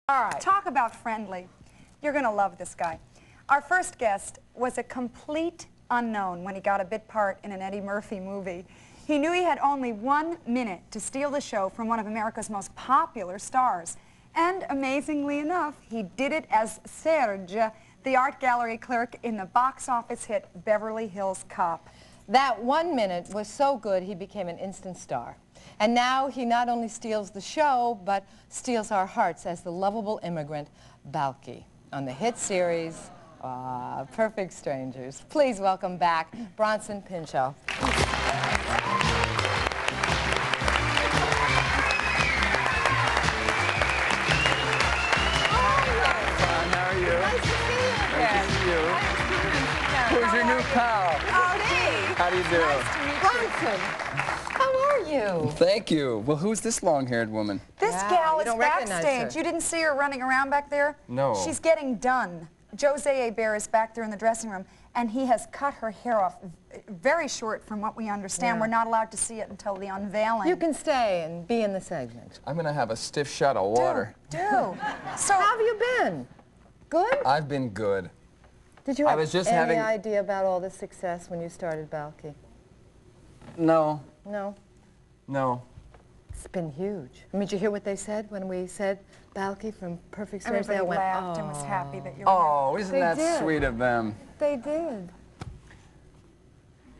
All right. Talk about friendly. You're going to love this guy. Our first guest was a complete unknown when he got a bit part in an Eddie Murphy movie. He knew he had only 1 minute to steal the show from one of America's most popular stars. And amazingly enough, he did it as Serge, the art gallery clerk in the box office hit Beverly Hills Cop. That 1 minute was so good he became an instant star. And now he not only steals the show, but steals our hearts as the lovable immigrant Balki on the hit series, Perfect Strangers. Please welcome back Bronson Pinchot. How are you? Nice to see you again. Nice to see you. Who's your new pal? Oh, gee. How do you do? Nice to meet you. Bronson, how are you? Thank you. Well, who's this long-haired woman? This Wow, gal you is don't recognize backstage. her. You didn't see her running around back there? No. She's getting done. Jose Bear is back there in the dressing room, and he has cut her hair off very short from what we understand. Yeah. We're not allowed to see it until the unveiling. You can stay and be in the segment. I'm going to have a stiff shot of water. Do. So how have you been? Good? I've been good. Did you I have was just any having- idea about all this success when you started Balki? No. No? No. It's been huge. I mean, did you hear what they said when we said Balki from Perfect Strangers? Everybody They went, laughed and was happy that you were Oh, isn't They that did. sweet of them? They did.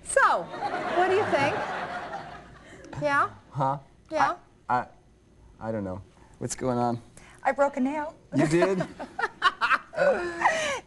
So, what do you think? Yeah? Huh? Yeah? I don't know. What's going on? I broke a nail. You did?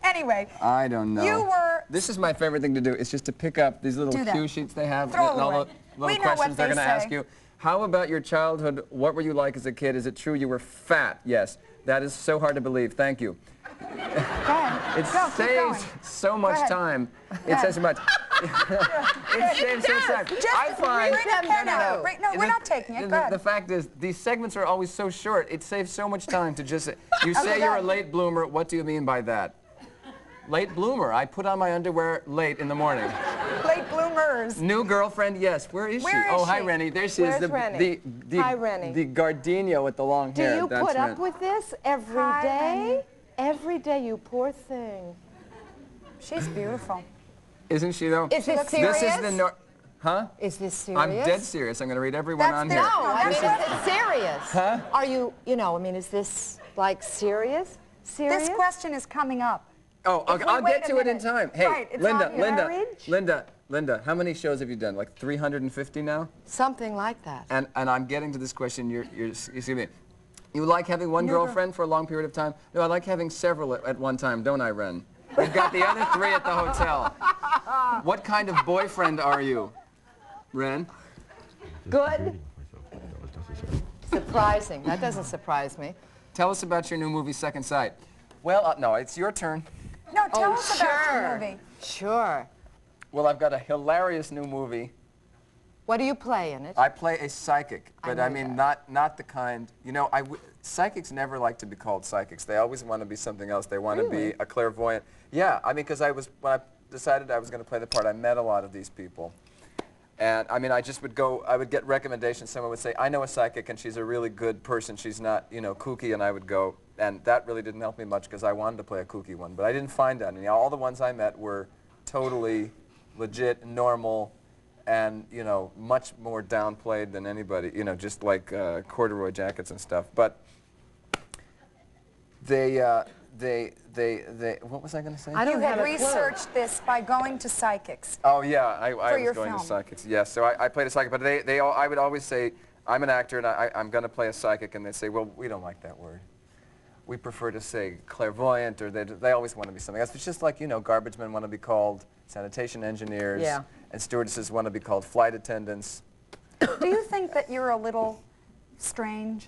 Anyway, I don't know. you were... This is my favorite thing to do. It's just to pick up these little Do that. cue sheets they have Throw and it all away. the We little know what questions they're they going to ask say. you. How about your childhood? What were you like as a kid? Is it true you were fat? Yes. That is so hard to believe. Thank you. Go ahead. It Go, keep going. saves so much ahead. time. It says so much. It saves so much time. Just I find. bring the pen out. No, we're not taking it. Go ahead. The fact is, these segments are always so short. It saves so much time to just. You say you're a late bloomer. What do you mean by that? Late bloomer. I put on my underwear late in the morning. Late bloomers. New girlfriend, yes. Where is Where she? is Oh, hi, she? Rennie. There she Where's is. Rennie? Hi, Rennie. The gardenia with the long Do hair. you That's put up Rennie. with this every Hi, day? Rennie. Every day, you poor thing. She's beautiful. Isn't she, though? Is this This is serious? the... Huh? Is this serious? I'm dead serious. I'm going to read every one That's on the- here. No, I mean, This is it serious? Huh? Are you, I mean, is this, like, serious? Serious? This question is coming up. Oh, If we I'll wait get a to it in minute. time. Hey, Right, it's Linda, on your Linda, how many shows have you done? Like 350 now? Something like that. And I'm getting to this question. Excuse me. You like having one girlfriend for a long period of time? No, I like having several at one time, don't I, Ren? We've got the other 3 at the hotel. What kind of boyfriend are you, Ren? Good. Surprising. That doesn't surprise me. Tell us about your new movie, Second Sight. Well, no, it's your turn. No, tell us about sure. your movie. Sure. Well, I've got a hilarious new movie. What do you play in it? I play a psychic, but know I mean not the kind, psychics never like to be called psychics. They always want to be something else. They want to be a clairvoyant. Yeah, I mean, because when I decided I was going to play the part, I met a lot of these people. And I mean, I would get recommendations. Someone would say, I know a psychic and she's a really good person. She's not, kooky, and I would go, and that really didn't help me much because I wanted to play a kooky one, but I didn't find any. All the ones I met were totally legit, normal, and much more downplayed than anybody, just like corduroy jackets and stuff. But they what was I going to say? I don't You had have a clue. researched this by going to psychics. Oh yeah, I was your going to film. psychics. Yes, so I played a psychic, but I would always say, I'm an actor and I'm going to play a psychic, and they'd say, well, we don't like that word. We prefer to say clairvoyant, or they always want to be something else. It's just like, garbage men want to be called sanitation engineers, Yeah. and stewardesses want to be called flight attendants. Do you think that you're a little strange?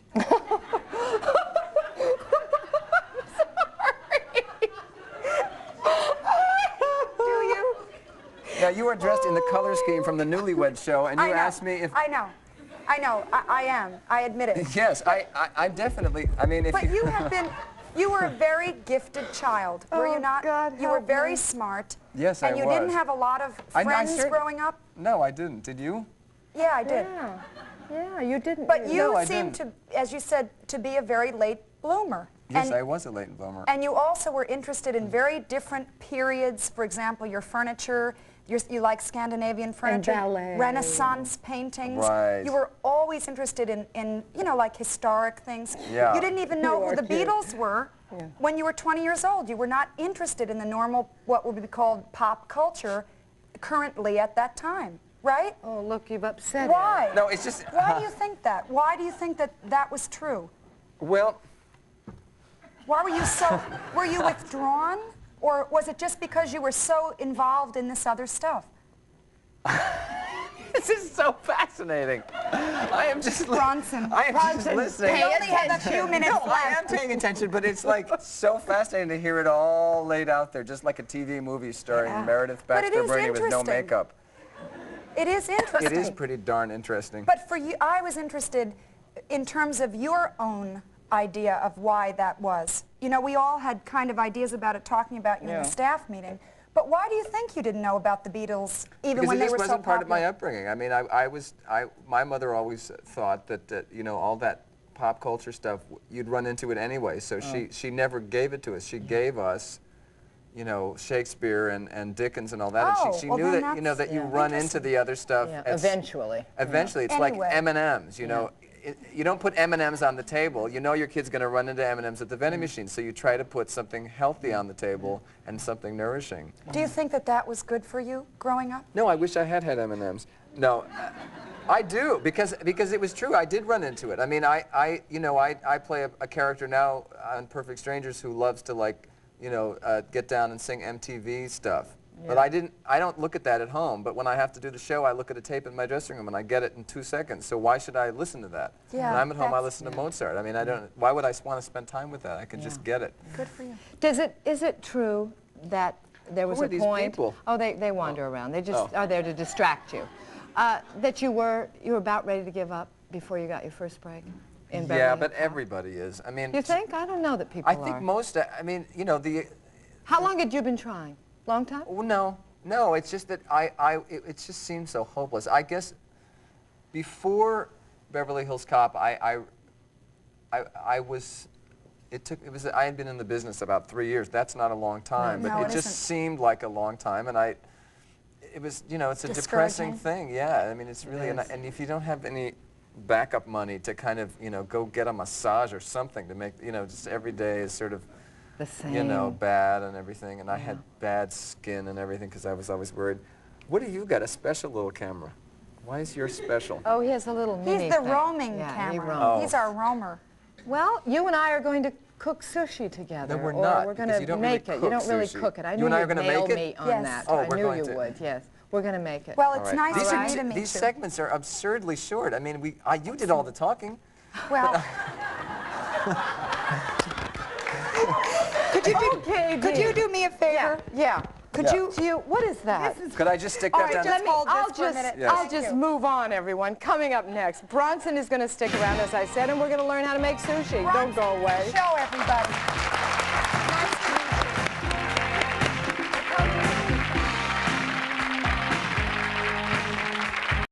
Do you? Now, you are dressed in the color scheme from the Newlywed Show, and you asked me if... I know. I am. I admit it. Yes, I definitely, I mean, if But you have been, you were a very gifted child, were you not? God, you were help very me. smart. Yes, and I you was. didn't have a lot of I friends growing up? No, I didn't. Did you? Yeah, I did. Yeah, you didn't. But you No, I seemed didn't. to, as you said, to be a very late bloomer. Yes, And- I was a late bloomer. And you also were interested in very different periods. For example, your furniture, you like Scandinavian furniture, ballet. Renaissance paintings. Right. You were always interested in you know, like historic things. Yeah. You didn't even know who the cute. Beatles were when you were 20 years old. You were not interested in the normal, what would be called pop culture currently at that time, right? Oh, look, you've upset Why? No, it's just... Why do you think that? Why do you think that that was true? Well, Why were you so, were you withdrawn? Or was it just because you were so involved in this other stuff? this is so fascinating. I am just... Bronson. I am just Bronson, listening. We only have a few minutes No, I left. am paying attention, but it's like so fascinating to hear it all laid out there, just like a TV movie starring Yeah. Meredith But it Baxter is Burney with no interesting. makeup. It is interesting. It is pretty darn interesting. But for you, I was interested in terms of your own idea of why that was. You know, we all had kind of ideas about it, talking about you in the staff meeting. But why do you think you didn't know about the Beatles even Because when it they just were so wasn't part of my popular? upbringing. I mean, my mother always thought that, you know, all that pop culture stuff, you'd run into it anyway. So she never gave it to us. She gave us, you know, Shakespeare and Dickens and all that. Oh, and she well, knew then that, you know, that's that you run into interesting. the other stuff. Yeah, It's- eventually. Eventually, it's Anyway. like M&Ms, you know. You don't put M&Ms on the table. You know your kid's going to run into M&Ms at the vending machine, so you try to put something healthy on the table and something nourishing. Do you think that that was good for you growing up? No, I wish I had M&Ms. No, I do, because it was true. I did run into it. I mean, you know, I play a character now on Perfect Strangers who loves to, like, you know, get down and sing MTV stuff. But I don't look at that at home. But when I have to do the show, I look at a tape in my dressing room and I get it in 2 seconds. So why should I listen to that? Yeah, when I'm at home, I that's- listen to Mozart. I mean, I don't. Why would I want to spend time with that? I can just get it. Good for you. Is it true that there was Who are a these point? people? Oh, they wander around. They just Oh. are there to distract you. That you were about ready to give up before you got your first break in Beverly Yeah, Hills but Cop? everybody is. I mean, You think? I don't know that people I are. think most. I mean, you know, the. How long had you been trying? Long time? Oh, no, it's just that it just seems so hopeless. I guess before Beverly Hills Cop, I had been in the business about 3 years. That's not a long time, No, but it it just isn't. seemed like a long time, and it was, you know, it's a depressing Discouraging. thing. Yeah, I mean, it's really, is. and if you don't have any backup money to kind of, you know, go get a massage or something to make, you know, just every day is sort of, The same. you know, bad and everything, and I had bad skin and everything because I was always worried. What do you got? A special little camera? Why is yours special? Oh, he has a little mini He's the thing. roaming Yeah, he camera. roams. He's our roamer. Well, you and I are going to cook sushi together. No, we're or not, we're going because to you don't really make it. You cook don't really sushi. cook it. I You knew and I are you'd gonna nail make it? me on Yes. that. Oh, I we're knew going you to. would, yes. We're going to make it. Well, All it's right. nice These for are me to meet these you. segments are absurdly short. I mean, you did all the talking. Well, could you do me a favor? Yeah. Could Yeah. you? What is that? Could I just stick All that right, down? just hold this I'll for a just, minute. Yes. I'll Thank just you. move on, everyone. Coming up next, Bronson is going to stick around, as I said, and we're going to learn how to make sushi. Don't go away. Show everybody.